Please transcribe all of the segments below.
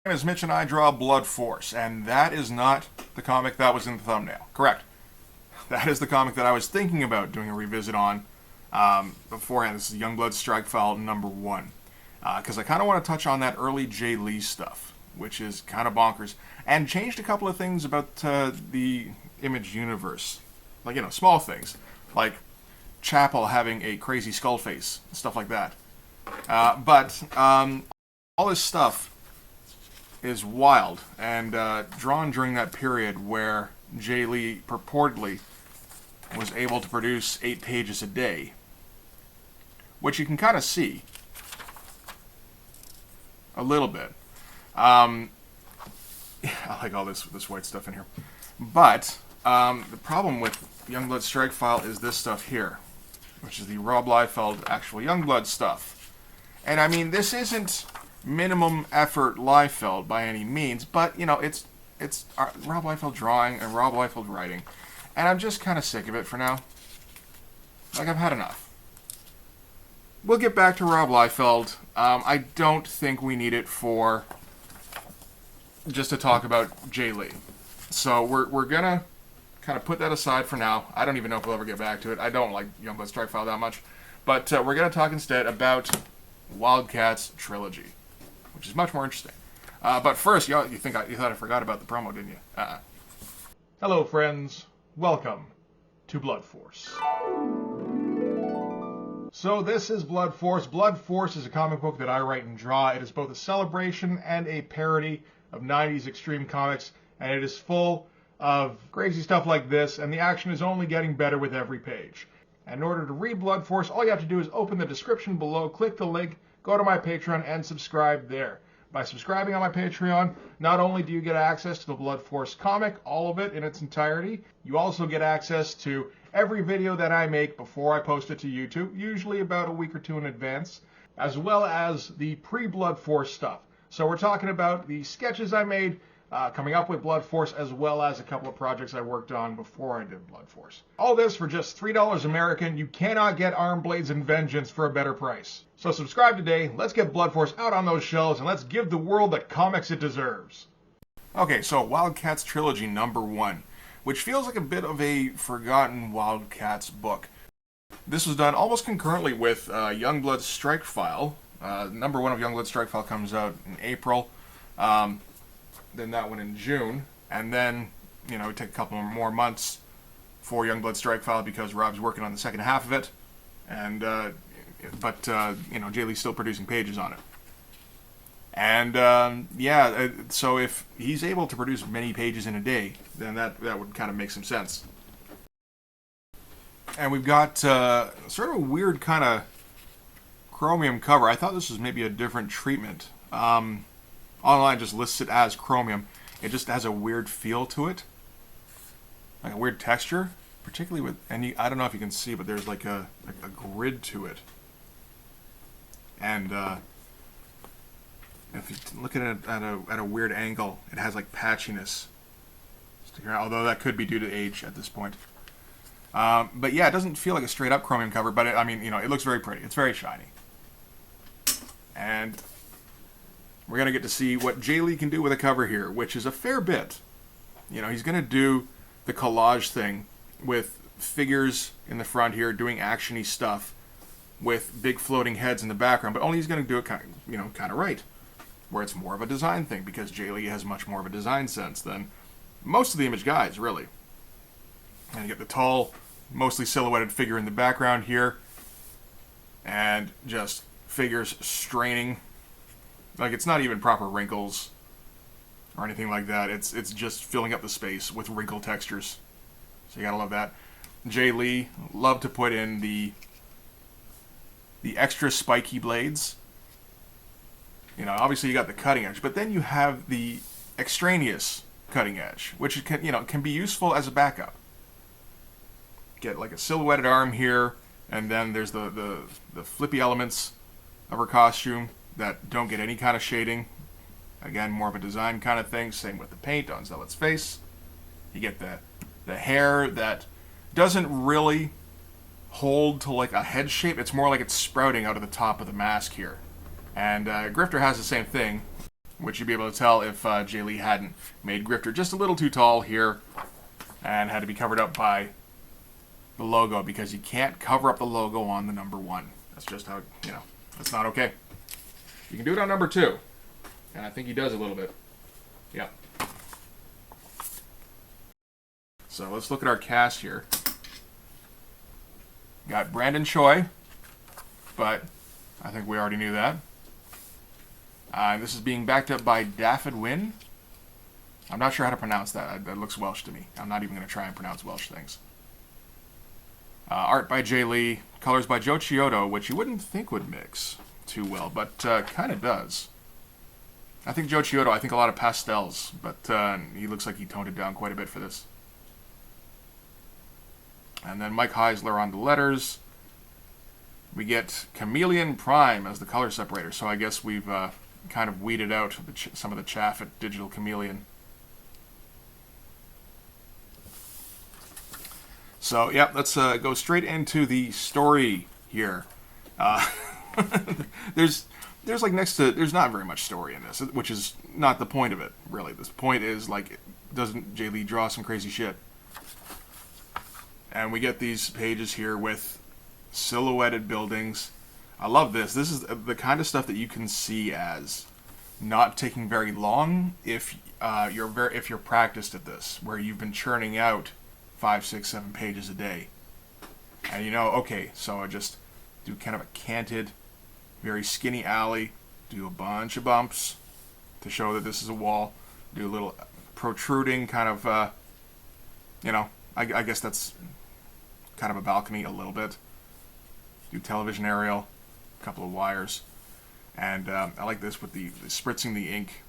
As Mitch and I draw Blood Force, and that is not the comic that was in the thumbnail. Correct. That is the comic that I was thinking about doing a revisit on beforehand. This is Youngblood Strike File #1. Because I kind of want to touch on that early Jae Lee stuff, which is kind of bonkers, and changed a couple of things about the Image universe. Like, small things. Like Chapel having a crazy skull face, stuff like that. But all this stuff is wild and drawn during that period where Jae Lee purportedly was able to produce 8 pages a day, which you can kind of see a little bit. I like all this white stuff in here, but the problem with Youngblood Strike File is this stuff here, which is the Rob Liefeld actual Youngblood stuff. And I mean, this isn't minimum effort Liefeld by any means, but it's Rob Liefeld drawing and Rob Liefeld writing, and I'm just kind of sick of it for now. Like, I've had enough. We'll get back to Rob Liefeld. I don't think we need it for just to talk about Jae Lee, so we're gonna kind of put that aside for now. I don't even know if we'll ever get back to it. I don't like Youngblood Strike File that much, but we're gonna talk instead about Wildcats Trilogy, which is much more interesting. But first, you thought I forgot about the promo, didn't you? Hello, friends. Welcome to Blood Force. So this is Blood Force. Blood Force is a comic book that I write and draw. It is both a celebration and a parody of 90s extreme comics, and it is full of crazy stuff like this, and the action is only getting better with every page. And in order to read Blood Force, all you have to do is open the description below, click the link, go to my Patreon, and subscribe there. By subscribing on my Patreon, not only do you get access to the Blood Force comic, all of it in its entirety, you also get access to every video that I make before I post it to YouTube, usually about a week or two in advance, as well as the pre-Blood Force stuff. So we're talking about the sketches I made coming up with Blood Force, as well as a couple of projects I worked on before I did Blood Force. All this for just $3 American. You cannot get Arm Blades and Vengeance for a better price. So subscribe today, let's get Blood Force out on those shelves, and let's give the world the comics it deserves. Okay, so Wildcats Trilogy #1, which feels like a bit of a forgotten Wildcats book. This was done almost concurrently with Youngblood Strike File. #1 of Youngblood Strike File comes out in April. Then that one in June, and then it took a couple more months for Youngblood Strike File because Rob's working on the second half of it, and but Jae Lee's still producing pages on it, and so if he's able to produce many pages in a day, then that would kind of make some sense. And we've got sort of a weird kind of chromium cover. I thought this was maybe a different treatment. Online just lists it as chromium. It just has a weird feel to it, like a weird texture, particularly with. And I don't know if you can see, but there's like a grid to it. And if you look at it at a weird angle, it has like patchiness. Although that could be due to age at this point. But yeah, it doesn't feel like a straight up chromium cover. But it looks very pretty. It's very shiny. And we're going to get to see what Jae Lee can do with a cover here, which is a fair bit. He's going to do the collage thing with figures in the front here doing action-y stuff with big floating heads in the background, but only he's going to do it kind of right, where it's more of a design thing, because Jae Lee has much more of a design sense than most of the Image guys, really. And you get the tall, mostly silhouetted figure in the background here, and just figures straining. Like, it's not even proper wrinkles or anything like that. It's just filling up the space with wrinkle textures. So you gotta love that. Jae Lee loved to put in the extra spiky blades. Obviously you got the cutting edge, but then you have the extraneous cutting edge, which can be useful as a backup. Get like a silhouetted arm here, and then there's the flippy elements of her costume that don't get any kind of shading. Again, more of a design kind of thing. Same with the paint on Zealot's face. You get the hair that doesn't really hold to like a head shape. It's more like it's sprouting out of the top of the mask here. And Grifter has the same thing which you'd be able to tell if Jae Lee hadn't made Grifter just a little too tall here and had to be covered up by the logo, because you can't cover up the logo on the number 1. That's just how, that's not okay. You can do it on number 2, and I think he does a little bit. Yep. So let's look at our cast here. Got Brandon Choi, but I think we already knew that. This is being backed up by Daffyd Wynn. I'm not sure how to pronounce that. That looks Welsh to me. I'm not even going to try and pronounce Welsh things. Art by Jae Lee. Colors by Joe Chiodo, which you wouldn't think would mix too well, but kind of does. I think Joe Chiodo, I think a lot of pastels, but he looks like he toned it down quite a bit for this. And then Mike Heisler on the letters. We get Chameleon Prime as the color separator, so I guess we've kind of weeded out some of the chaff at Digital Chameleon. So, yeah, let's go straight into the story here. There's not very much story in this, which is not the point of it, really. The point is, like, doesn't Jae Lee draw some crazy shit? And we get these pages here with silhouetted buildings. I love this. This is the kind of stuff that you can see as not taking very long if you're practiced at this, where you've been churning out 5, 6, 7 pages a day. And okay, so I just do kind of a canted, very skinny alley, do a bunch of bumps to show that this is a wall, do a little protruding kind of, I guess that's kind of a balcony a little bit. Do television aerial, a couple of wires. And I like this with the spritzing the ink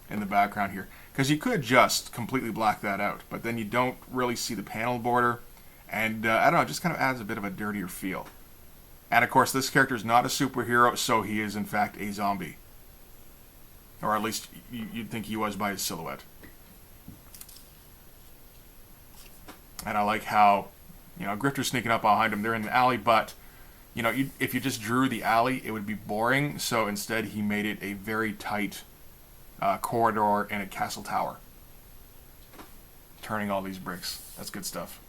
in the background here, because you could just completely black that out, but then you don't really see the panel border, and I don't know, it just kind of adds a bit of a dirtier feel. And of course, this character is not a superhero, so he is in fact a zombie, or at least you'd think he was by his silhouette. And I like how Grifter's sneaking up behind him. They're in the alley, but if you just drew the alley, it would be boring, so instead he made it a very tight corridor and a castle tower. Turning all these bricks. That's good stuff.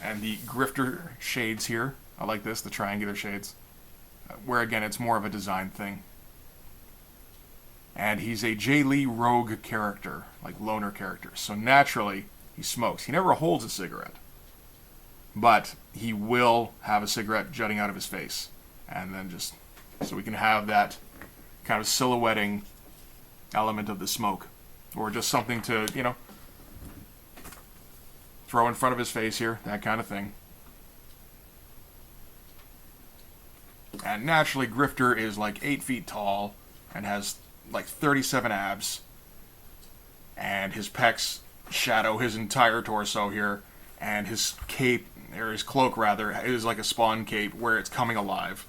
And the Grifter shades here. I like this, the triangular shades. Where again, it's more of a design thing. And he's a Jae Lee rogue character, like loner character. So naturally, he smokes. He never holds a cigarette. But he will have a cigarette jutting out of his face. And then just, so we can have that kind of silhouetting element of the smoke, or just something to throw in front of his face here, that kind of thing. And naturally, Grifter is like 8 feet tall and has like 37 abs, and his pecs shadow his entire torso here, and his cape, or his cloak rather, is like a Spawn cape where it's coming alive.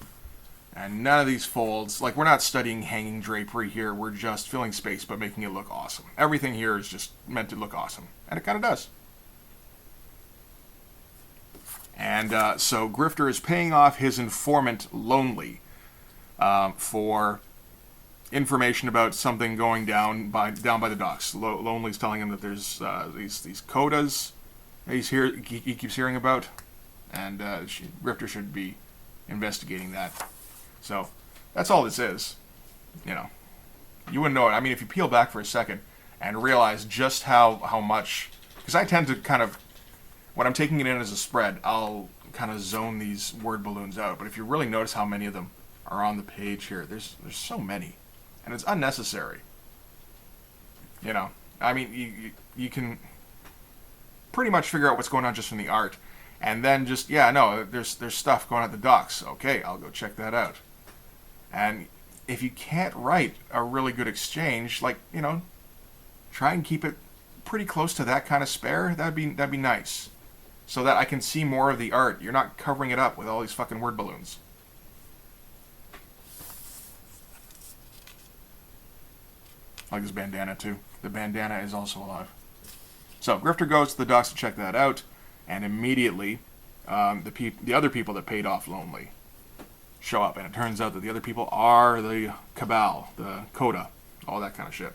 And none of these folds, like, we're not studying hanging drapery here, we're just filling space but making it look awesome. Everything here is just meant to look awesome, and it kind of does. And so Grifter is paying off his informant Lonely for information about something going down by the docks. Lonely's telling him that there's these codas he keeps hearing about, and Grifter should be investigating that. So that's all this is. You wouldn't know it. I mean, if you peel back for a second and realize just how much, because I tend to kind of, when I'm taking it in as a spread, I'll kind of zone these word balloons out. But if you really notice how many of them are on the page here, there's so many, and it's unnecessary. I mean, you can pretty much figure out what's going on just from the art, and then just there's stuff going on at the docks. Okay, I'll go check that out. And if you can't write a really good exchange, like try and keep it pretty close to that kind of spare. That'd be nice, so that I can see more of the art. You're not covering it up with all these fucking word balloons. I like this bandana too. The bandana is also alive. So Grifter goes to the docks to check that out, and immediately the other people that paid off Lonely show up, and it turns out that the other people are the Cabal, the Coda, all that kind of shit.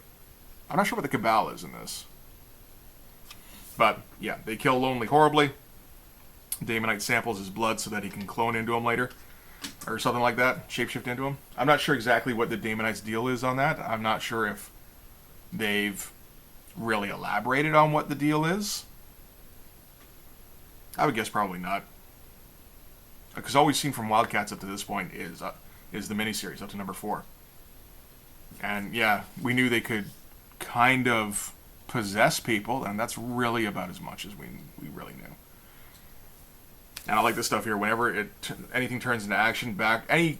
I'm not sure what the Cabal is in this. But, yeah, they kill Lonely horribly. Daemonite samples his blood so that he can clone into him later. Or something like that. Shapeshift into him. I'm not sure exactly what the Daemonite's deal is on that. I'm not sure if they've really elaborated on what the deal is. I would guess probably not. Because all we've seen from Wildcats up to this point is the miniseries up to number 4. And yeah, we knew they could kind of possess people, and that's really about as much as we really knew. And I like this stuff here. Whenever anything turns into action, any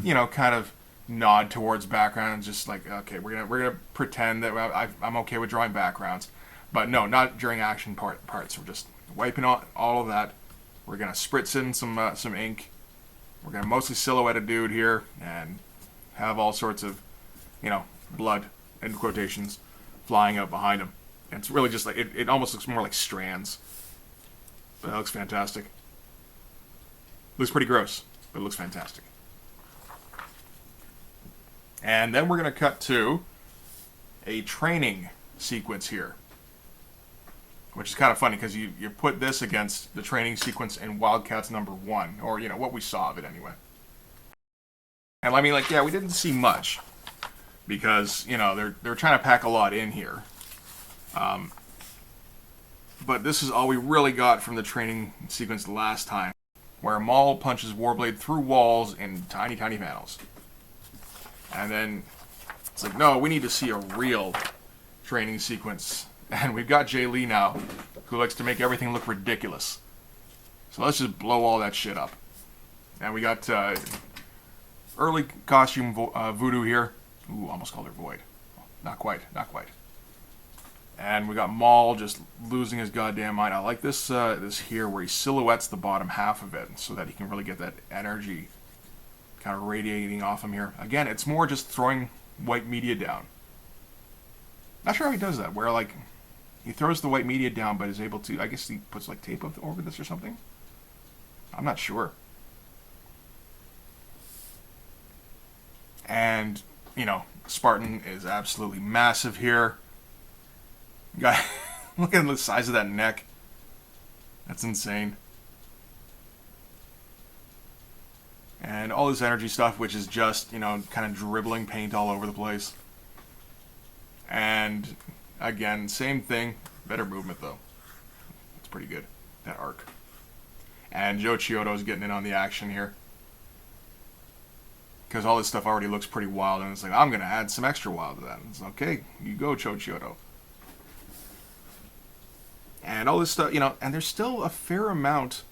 kind of nod towards background, just like, okay, we're gonna pretend that I'm okay with drawing backgrounds, but no, not during action parts. We're just wiping all of that. We're gonna spritz in some ink. We're gonna mostly silhouette a dude here and have all sorts of, blood, end quotations, flying out behind him. And it's really just like, it almost looks more like strands. But that looks fantastic. Looks pretty gross, but it looks fantastic. And then we're going to cut to a training sequence here. Which is kind of funny, because you put this against the training sequence in Wildcats number 1. Or, what we saw of it anyway. And I mean, like, yeah, we didn't see much. Because, they're trying to pack a lot in here. But this is all we really got from the training sequence last time, where Maul punches Warblade through walls in tiny, tiny panels. And then it's like, no, we need to see a real training sequence. And we've got Jae Lee now, who likes to make everything look ridiculous. So let's just blow all that shit up. And we got early costume Voodoo here. Ooh, almost called her Void. Not quite. And we got Maul just losing his goddamn mind. I like this here where he silhouettes the bottom half of it so that he can really get that energy kind of radiating off him here. Again, it's more just throwing white media down. Not sure how he does that, where like he throws the white media down but is able to, I guess he puts like tape over this or something? I'm not sure. And, Spartan is absolutely massive here. Guy, look at the size of that neck. That's insane. And all this energy stuff, which is just, kind of dribbling paint all over the place. And, again, same thing. Better movement, though. It's pretty good, that arc. And Joe Chiodo's getting in on the action here. Because all this stuff already looks pretty wild, and it's like, I'm going to add some extra wild to that. And it's okay, you go, Joe Chiodo. And all this stuff, and there's still a fair amount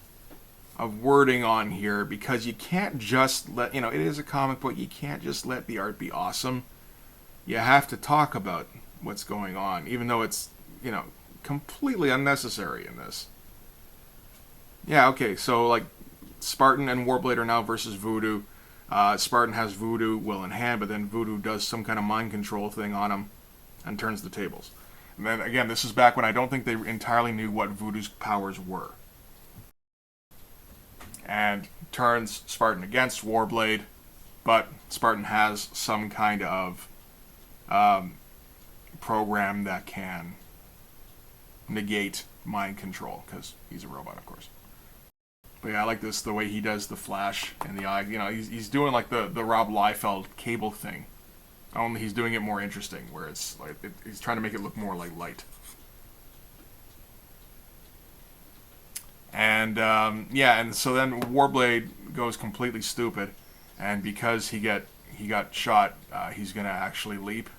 of wording on here, because you can't just let, it is a comic book, you can't just let the art be awesome. You have to talk about what's going on, even though it's, completely unnecessary in this. Yeah, okay, so, like, Spartan and Warblade are now versus Voodoo. Spartan has Voodoo will in hand, but then Voodoo does some kind of mind control thing on him and turns the tables. And then, again, this is back when I don't think they entirely knew what Voodoo's powers were. And turns Spartan against Warblade, but Spartan has some kind of program that can negate mind control, because he's a robot, of course. But yeah, I like this, the way he does the flash in the eye. He's doing like the Rob Liefeld cable thing. Only he's doing it more interesting, where it's like he's trying to make it look more like light. And and so then Warblade goes completely stupid, and because he got shot, he's gonna actually leap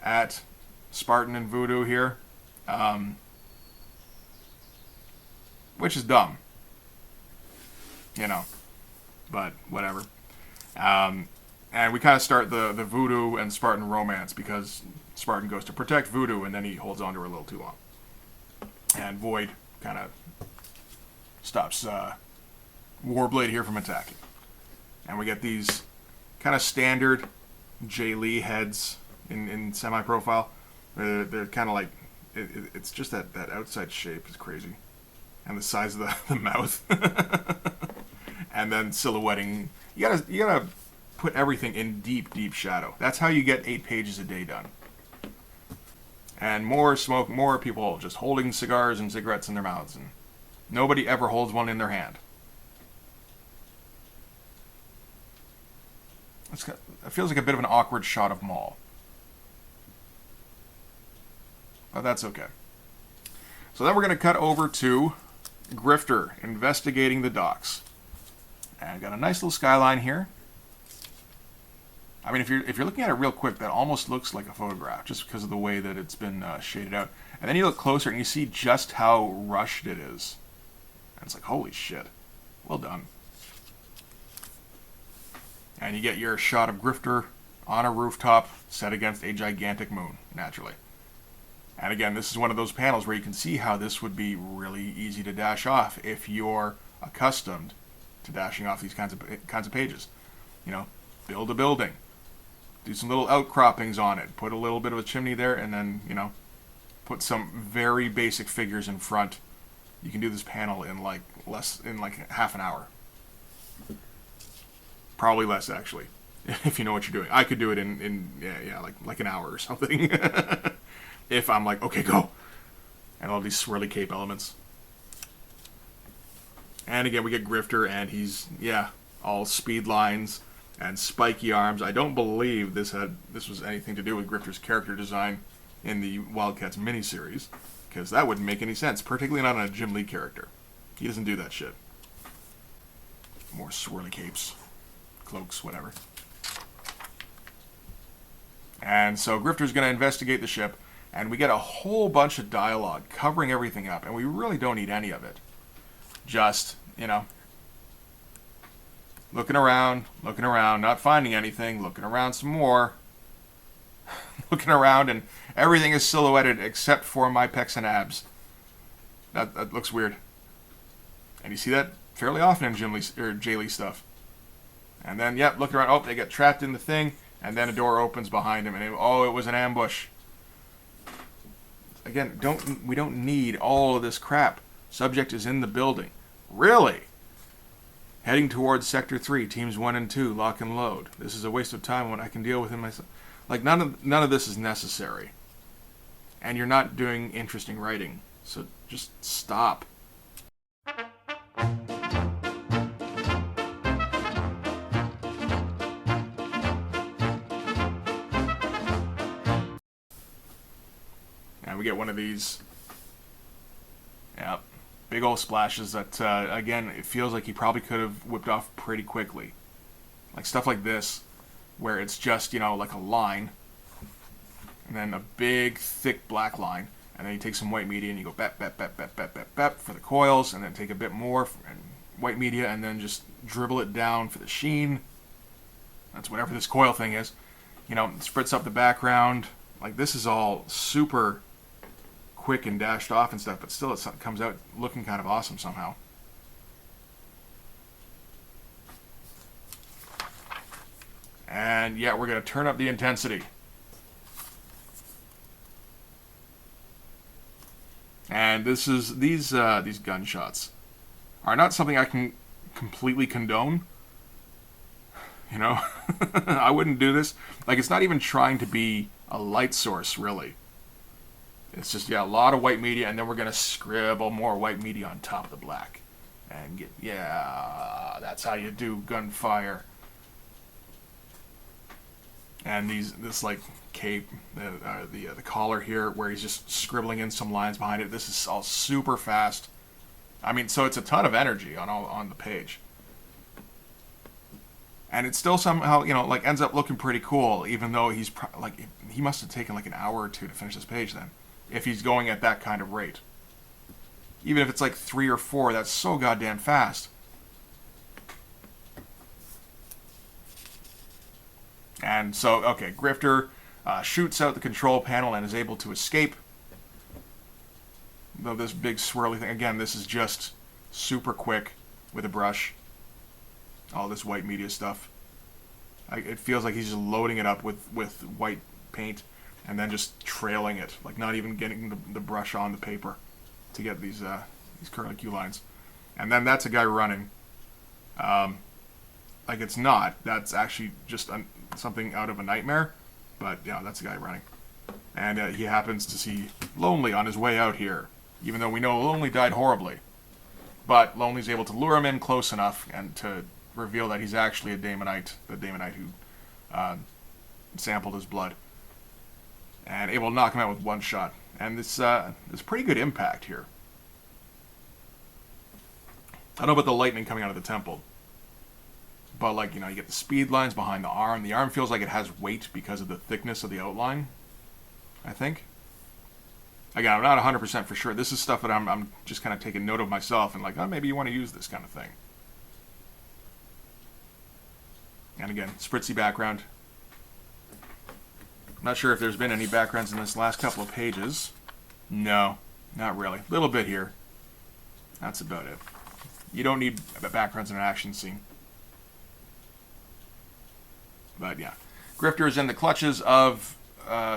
at Spartan and Voodoo here, which is dumb. But whatever. And we kind of start the Voodoo and Spartan romance, because Spartan goes to protect Voodoo, and then he holds on to her a little too long. And Void kind of stops Warblade here from attacking. And we get these kind of standard Jae Lee heads in semi-profile. They're kind of like, it's just that outside shape is crazy. And the size of the mouth. and then silhouetting. You gotta put everything in deep, deep shadow. That's how you get 8 pages a day done. And more smoke, more people just holding cigars and cigarettes in their mouths, and nobody ever holds one in their hand. It feels like a bit of an awkward shot of Maul. But that's okay. So then we're going to cut over to Grifter investigating the docks. And I've got a nice little skyline here. I mean, if you're looking at it real quick, that almost looks like a photograph, just because of the way that it's been shaded out. And then you look closer and you see just how rushed it is. And it's like, holy shit. Well done. And you get your shot of Grifter on a rooftop set against a gigantic moon, naturally. And again, this is one of those panels where you can see how this would be really easy to dash off if you're accustomed to dashing off these kinds of pages. You know, build a building. Do some little outcroppings on it. Put a little bit of a chimney there, and then, you know, put some very basic figures in front. You can do this panel in like half an hour. Probably less, actually, if you know what you're doing. I could do it in like an hour or something. If I'm like, okay, go. And all these swirly cape elements. And again, we get Grifter, and he's, all speed lines and spiky arms. I don't believe this was anything to do with Grifter's character design in the Wildcats miniseries, because that wouldn't make any sense, particularly not on a Jae Lee character. He doesn't do that shit. More swirly capes, cloaks, whatever. And so Grifter's going to investigate the ship, and we get a whole bunch of dialogue covering everything up, and we really don't need any of it. Just, you know, looking around, not finding anything, looking around some more, looking around, and everything is silhouetted except for my pecs and abs. That looks weird. And you see that fairly often in Jae Lee stuff. And then, looking around, they get trapped in the thing, and then a door opens behind him, and it was an ambush. Again, we don't need all of this crap. Subject is in the building. Really? Heading towards Sector 3, Teams 1 and 2, lock and load. This is a waste of time when I can deal with him myself. Like, none of this is necessary. And you're not doing interesting writing. So just stop. And we get one of these, big old splashes that, again, it feels like he probably could have whipped off pretty quickly. Like stuff like this, where it's just, like a line, and then a big, thick black line, and then you take some white media and you go bap, bap, bap, bap, bap, bap, bap for the coils, and then take a bit more and white media, and then just dribble it down for the sheen. That's whatever this coil thing is. Spritz up the background. Like, this is all super quick and dashed off and stuff, but still it comes out looking kind of awesome somehow. And we're going to turn up the intensity. And these gunshots are not something I can completely condone. I wouldn't do this. Like, it's not even trying to be a light source, really. It's just, a lot of white media, and then we're going to scribble more white media on top of the black. And that's how you do gunfire. And this like cape, the collar here, where he's just scribbling in some lines behind it. This is all super fast. I mean, so it's a ton of energy on the page. And it still somehow, ends up looking pretty cool, even though he must have taken like an hour or two to finish this page then, if he's going at that kind of rate. Even if it's like 3 or 4, that's so goddamn fast. And so, Grifter shoots out the control panel and is able to escape. Though this big swirly thing, again, this is just super quick with a brush. All this white media stuff. It feels like he's just loading it up with white paint and then just trailing it, like not even getting the brush on the paper to get these curlicue lines. And then that's a guy running. Like it's not. That's actually just something out of a nightmare. But yeah, that's the guy running. And he happens to see Lonely on his way out here. Even though we know Lonely died horribly. But Lonely's able to lure him in close enough and to reveal that he's actually a Daemonite. The Daemonite who sampled his blood. And able to knock him out with one shot. And this pretty good impact here. I don't know about the lightning coming out of the temple. But, like, you know, you get the speed lines behind the arm. The arm feels like it has weight because of the thickness of the outline, I think. Again, I'm not 100% for sure. This is stuff that I'm just kind of taking note of myself and like, oh, maybe you want to use this kind of thing. And again, spritzy background. I'm not sure if there's been any backgrounds in this last couple of pages. No, not really. A little bit here. That's about it. You don't need backgrounds in an action scene. But yeah, Grifter is in the clutches of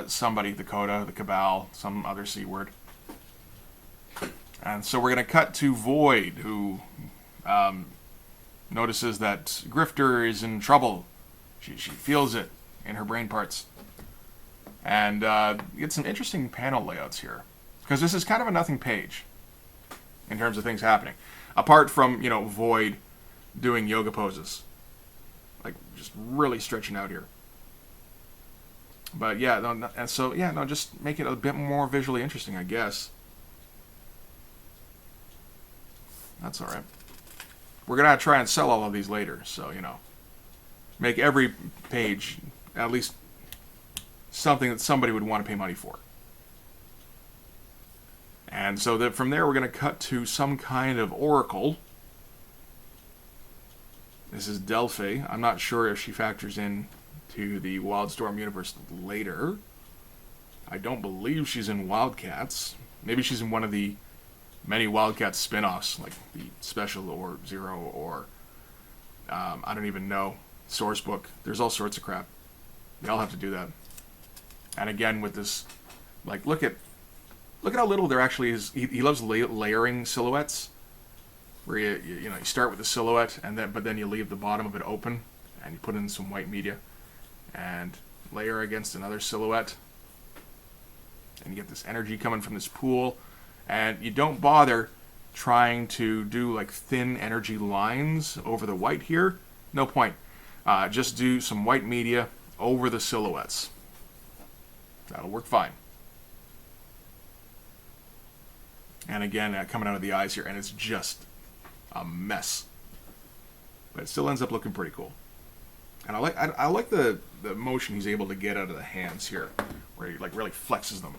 somebody, the Coda, the Cabal, some other C word. And so we're going to cut to Void, who notices that Grifter is in trouble. She feels it in her brain parts. And you get some interesting panel layouts here. Because this is kind of a nothing page in terms of things happening. Apart from, you know, Void doing yoga poses. Like, just really stretching out here. But yeah, no, and so, yeah, no, just make it a bit more visually interesting, I guess. That's alright. We're going to try and sell all of these later, so, you know. Make every page at least something that somebody would want to pay money for. And so that from there we're going to cut to some kind of oracle. This is Delphi. I'm not sure if she factors in to the Wildstorm universe later. I don't believe she's in Wildcats. Maybe she's in one of the many Wildcats spin-offs, like the Special or Zero or I don't even know, Source Book. There's all sorts of crap. They all have to do that. And again with this, like, look at how little there actually is. He loves layering silhouettes, where you know you start with the silhouette and then you leave the bottom of it open and you put in some white media and layer against another silhouette, and you get this energy coming from this pool, and you don't bother trying to do like thin energy lines over the white here. No point. Just do some white media over the silhouettes. That'll work fine. And again, coming out of the eyes here, and it's just a mess. But it still ends up looking pretty cool. And I like the motion he's able to get out of the hands here, where he like really flexes them.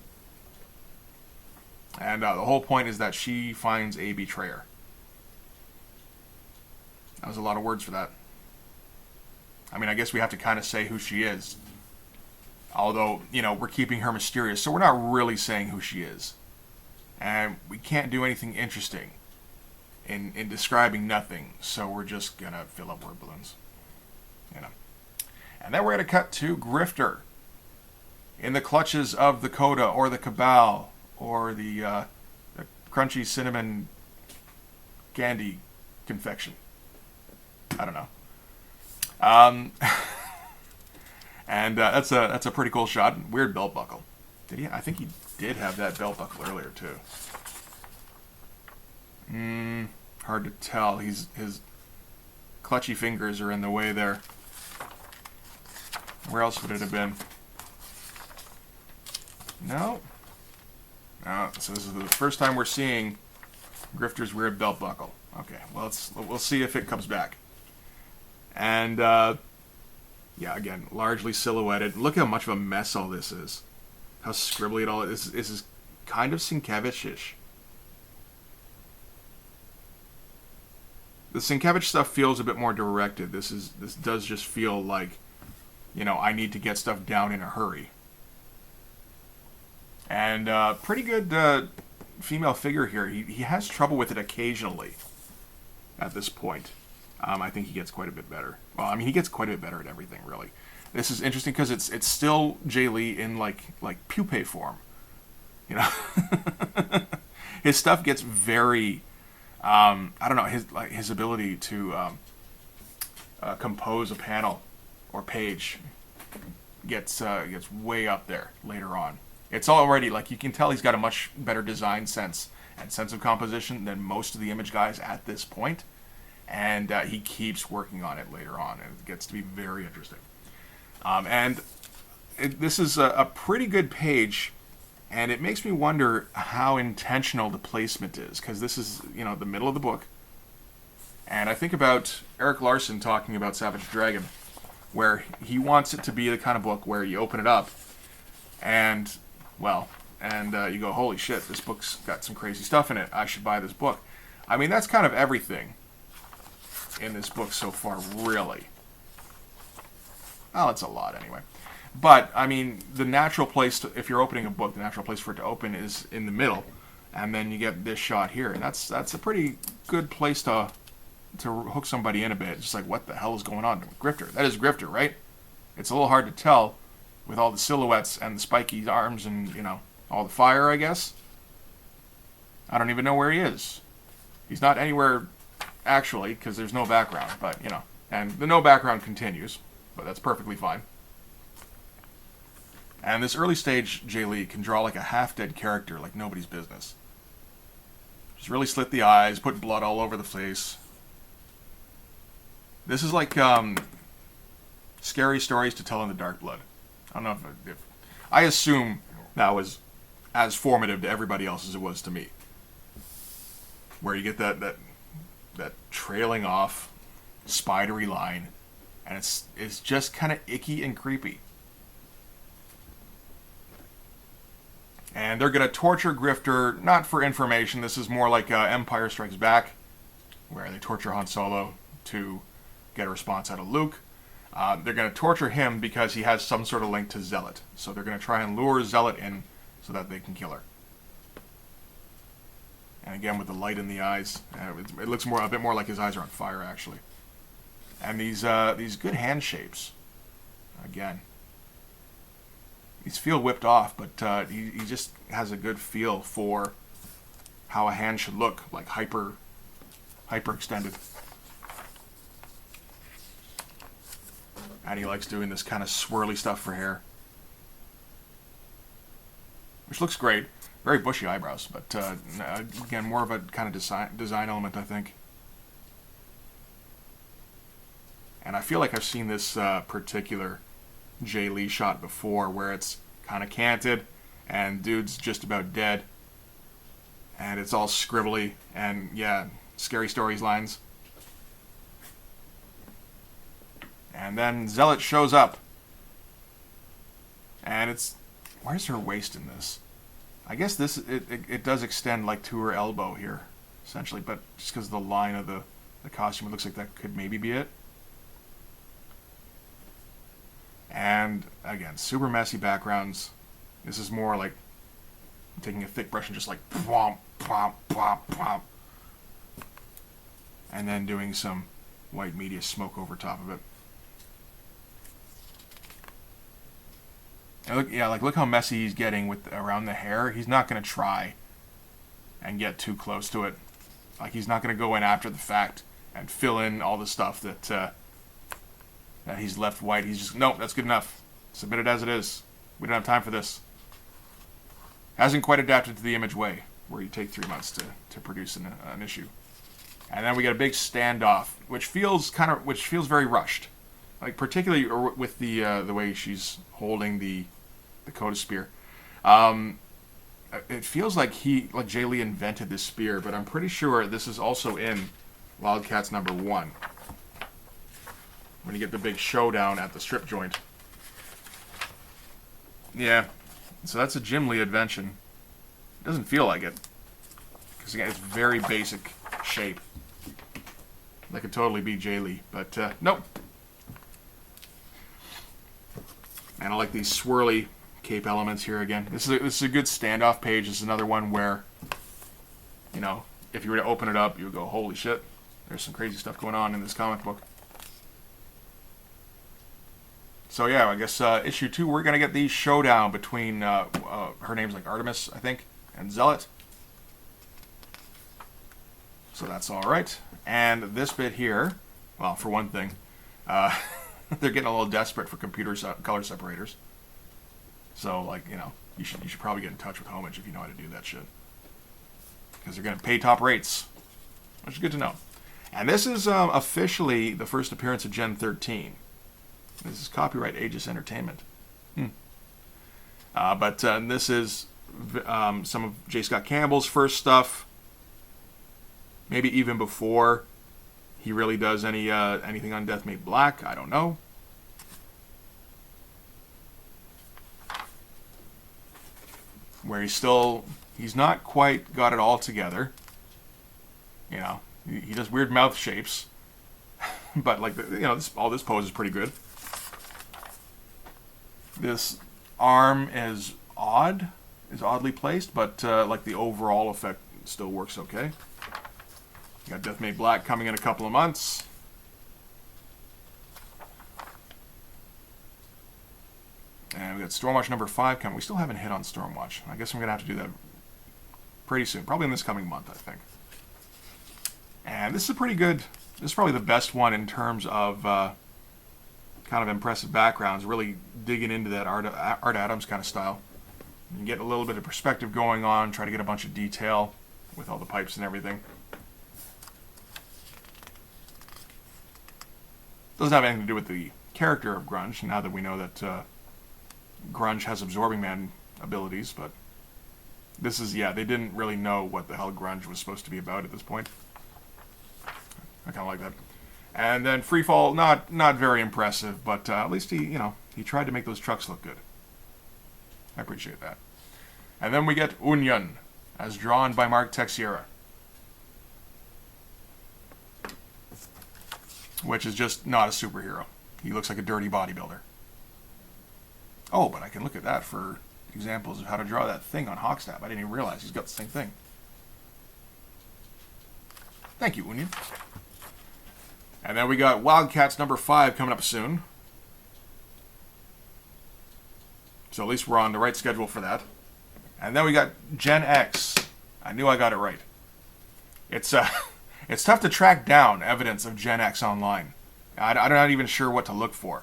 And the whole point is that she finds a betrayer. That was a lot of words for that. I mean, I guess we have to kind of say who she is. Although, you know, we're keeping her mysterious, so we're not really saying who she is. And we can't do anything interesting in describing nothing, so we're just going to fill up word balloons. You know. And then we're going to cut to Grifter in the clutches of the Coda or the Cabal or the crunchy cinnamon candy confection. I don't know. And that's a pretty cool shot. Weird belt buckle. Did he? I think he did have that belt buckle earlier too. Hard to tell. His clutchy fingers are in the way there. Where else would it have been? No. No. So this is the first time we're seeing Grifter's weird belt buckle. Okay. Well, we'll see if it comes back. And yeah, again, largely silhouetted. Look how much of a mess all this is. How scribbly it all is. This is kind of Sienkiewicz-ish. The Sienkiewicz stuff feels a bit more directed. This does just feel like, you know, I need to get stuff down in a hurry. And pretty good female figure here. He has trouble with it occasionally at this point. I think he gets quite a bit better. Well, I mean, he gets quite a bit better at everything, really. This is interesting because it's still Jae Lee in like pupae form. You know, his stuff gets very, I don't know, his ability to compose a panel or page gets way up there later on. It's already, like, you can tell he's got a much better design sense and sense of composition than most of the Image guys at this point. And he keeps working on it later on, and it gets to be very interesting. This is a pretty good page, and it makes me wonder how intentional the placement is, because this is, the middle of the book. And I think about Eric Larson talking about Savage Dragon, where he wants it to be the kind of book where you open it up, and, you go, holy shit, this book's got some crazy stuff in it. I should buy this book. I mean, that's kind of everything in this book so far, really. Well, it's a lot anyway. But, I mean, the natural place, if you're opening a book, the natural place for it to open is in the middle. And then you get this shot here. And that's a pretty good place to hook somebody in a bit. It's just like, what the hell is going on with Grifter? That is Grifter, right? It's a little hard to tell with all the silhouettes and the spiky arms and, all the fire, I guess. I don't even know where he is. He's not anywhere actually, because there's no background, but, and the no background continues, but that's perfectly fine. And this early stage Jae Lee can draw like a half-dead character like nobody's business. Just really slit the eyes, put blood all over the face. This is like scary stories to tell in the Dark Blood. I don't know if I assume that was as formative to everybody else as it was to me. Where you get that trailing off spidery line, and it's just kind of icky and creepy. And they're going to torture Grifter, not for information. This is more like Empire Strikes Back, where they torture Han Solo to get a response out of Luke. They're going to torture him because he has some sort of link to Zealot. So they're going to try and lure Zealot in so that they can kill her. And again, with the light in the eyes, it looks a bit more like his eyes are on fire, actually. And these good hand shapes, again. These feel whipped off, but he just has a good feel for how a hand should look, like hyper extended. And he likes doing this kind of swirly stuff for hair, which looks great. Very bushy eyebrows, but again, more of a kind of design element, I think. And I feel like I've seen this particular Jae Lee shot before, where it's kind of canted, and dude's just about dead, and it's all scribbly, and yeah, scary stories lines. And then Zealot shows up, and where's her waist in this? I guess it does extend like to her elbow here, essentially, but just because of the line of the costume, it looks like that could maybe be it. And again, super messy backgrounds. This is more like taking a thick brush and just like plomp, plomp, plomp, plomp, and then doing some white media smoke over top of it. And look how messy he's getting around the hair. He's not going to try and get too close to it. Like, he's not going to go in after the fact and fill in all the stuff that he's left white. He's just, nope, that's good enough. Submit it as it is. We don't have time for this. Hasn't quite adapted to the Image way, where you take 3 months to produce an issue. And then we get a big standoff, which feels very rushed. Like, particularly with the way she's holding the Dakota spear. It feels like Jae Lee invented this spear, but I'm pretty sure this is also in Wildcats #1. When you get the big showdown at the strip joint. Yeah, so that's a Jim Lee invention. It doesn't feel like it. Because again, it's very basic shape. That could totally be Jae Lee, but nope. And I like these swirly cape elements here again. This is a good standoff page. This is another one where, if you were to open it up, you would go, holy shit, there's some crazy stuff going on in this comic book. So yeah, I guess issue 2, we're going to get the showdown between, her name's like Artemis, I think, and Zealot. So that's alright. And this bit here, well, for one thing, They're getting a little desperate for computer color separators. So, like, you should probably get in touch with Homage if you know how to do that shit. Because they're going to pay top rates, which is good to know. And this is officially the first appearance of Gen 13. This is copyright Aegis Entertainment. But this is some of J. Scott Campbell's first stuff. Maybe even before he really does anything on Death Made Black. I don't know. Where he's not quite got it all together. He does weird mouth shapes. But, like, all this pose is pretty good. This arm is oddly placed, but, like, the overall effect still works okay. You got Death Made Black coming in a couple of months. And we got Stormwatch number 5 coming. We still haven't hit on Stormwatch. I guess I'm going to have to do that pretty soon. Probably in this coming month, I think. And this is pretty good. This is probably the best one in terms of kind of impressive backgrounds. Really digging into that Art Adams kind of style. You get a little bit of perspective going on. Try to get a bunch of detail with all the pipes and everything. Doesn't have anything to do with the character of Grunge, now that we know that Grunge has Absorbing Man abilities, but this is, they didn't really know what the hell Grunge was supposed to be about at this point. I kind of like that. And then Freefall, not very impressive, but at least he tried to make those trucks look good. I appreciate that. And then we get Union, as drawn by Mark Texiera. Which is just not a superhero. He looks like a dirty bodybuilder. Oh, but I can look at that for examples of how to draw that thing on Hawkstab. I didn't even realize he's got the same thing. Thank you, Union. And then we got Wildcats number 5 coming up soon. So at least we're on the right schedule for that. And then we got Gen X. I knew I got it right. It's tough to track down evidence of Gen X online. I'm not even sure what to look for.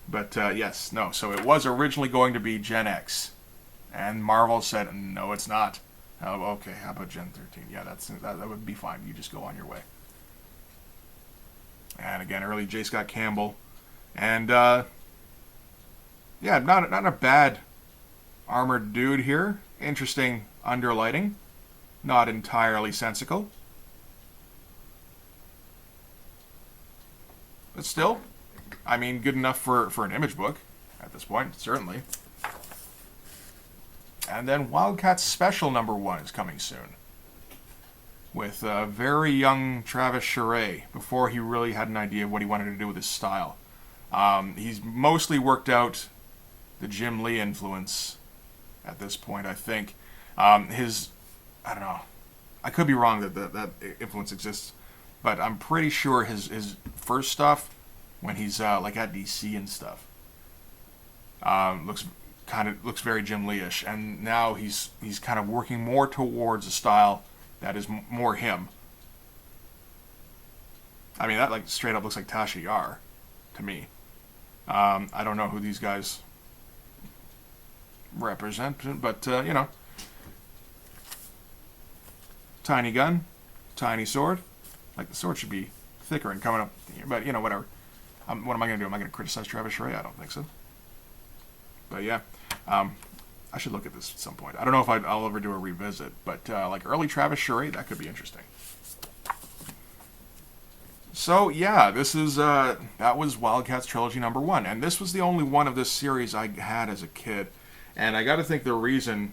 But so it was originally going to be Gen X. And Marvel said, no, it's not. Oh, okay, how about Gen 13? Yeah, that would be fine. You just go on your way. And again, early J. Scott Campbell. And, not a bad armored dude here. Interesting underlighting. Not entirely sensical. But still, I mean, good enough for an image book at this point, certainly. And then Wildcats Special number 1 is coming soon. With a very young Travis Charest, before he really had an idea of what he wanted to do with his style. He's mostly worked out the Jim Lee influence at this point, I think. I don't know. I could be wrong that influence exists. But I'm pretty sure his first stuff, when he's like at DC and stuff, looks very Jim Lee-ish, and now he's kind of working more towards a style that is more him. I mean, that like straight up looks like Tasha Yar to me. I don't know who these guys represent, but tiny gun, tiny sword. Like, the sword should be thicker and coming up here, but whatever. What am I going to do? Am I going to criticize Travis Charest? I don't think so. But yeah, I should look at this at some point. I don't know if I'll ever do a revisit, but like early Travis Charest, that could be interesting. So yeah, this is that was Wildcats Trilogy number 1, and this was the only one of this series I had as a kid, and I got to think the reason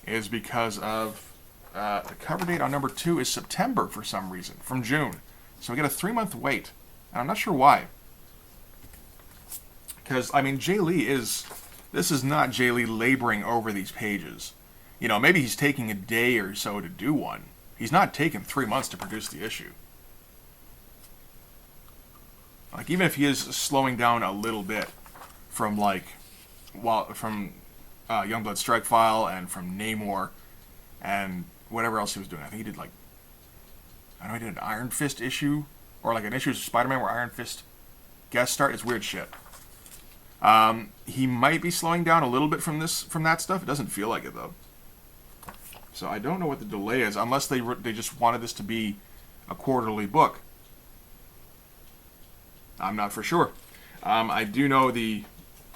is because of the cover date on number 2 is September for some reason, from June, so we get a 3-month wait, and I'm not sure why. Because I mean, Jae Lee this is not Jae Lee laboring over these pages. Maybe he's taking a day or so to do one. He's not taking 3 months to produce the issue. Like, even if he is slowing down a little bit from Youngblood Strike File and from Namor and whatever else he was doing. I think he did he did an Iron Fist issue, or like an issue of Spider-Man where Iron Fist guest star. It's weird shit. He might be slowing down a little bit from that stuff. It doesn't feel like it though. So I don't know what the delay is, unless they just wanted this to be a quarterly book. I'm not for sure. I do know the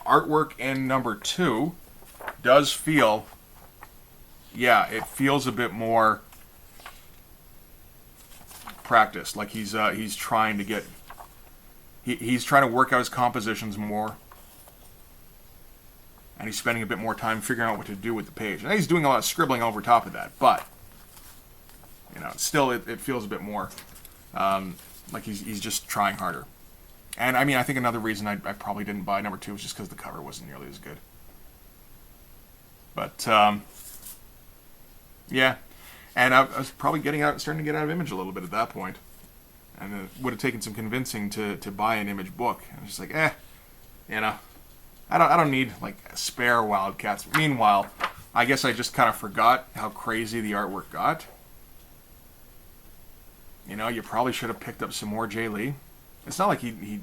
artwork in number 2 does feel, yeah, it feels a bit more practiced. Like he's trying to get, he's trying to work out his compositions more, and he's spending a bit more time figuring out what to do with the page. And he's doing a lot of scribbling over top of that, but you know, still it feels a bit more like he's just trying harder. And I mean, I think another reason I probably didn't buy number 2 was just because the cover wasn't nearly as good. But yeah, and I was probably starting to get out of Image a little bit at that point, and it would have taken some convincing to buy an Image book. I was just like, you know, I don't need like spare Wildcats. Meanwhile, I guess I just kind of forgot how crazy the artwork got. You know, you probably should have picked up some more Jae Lee. It's not like he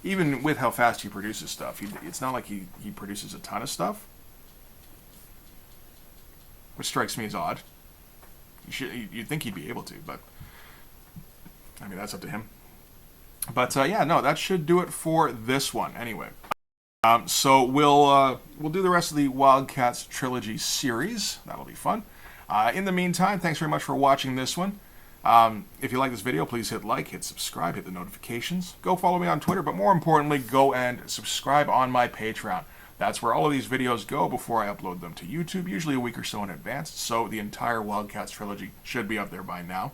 even with how fast he produces stuff, it's not like he produces a ton of stuff, which strikes me as odd. You'd think he'd be able to, but I mean, that's up to him. But yeah, no, that should do it for this one anyway. So we'll do the rest of the Wildcats Trilogy series. That'll be fun. In the meantime, thanks very much for watching this one. If you like this video, please hit like, hit subscribe, hit the notifications. Go follow me on Twitter, but more importantly, go and subscribe on my Patreon. That's where all of these videos go before I upload them to YouTube, usually a week or so in advance, so the entire Wildcats Trilogy should be up there by now.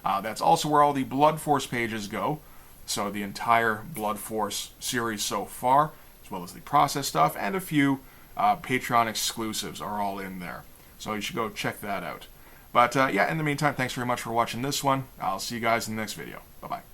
That's also where all the Blood Force pages go, so the entire Blood Force series so far, as well as the process stuff, and a few Patreon exclusives are all in there. So you should go check that out. But yeah, in the meantime, thanks very much for watching this one. I'll see you guys in the next video. Bye-bye.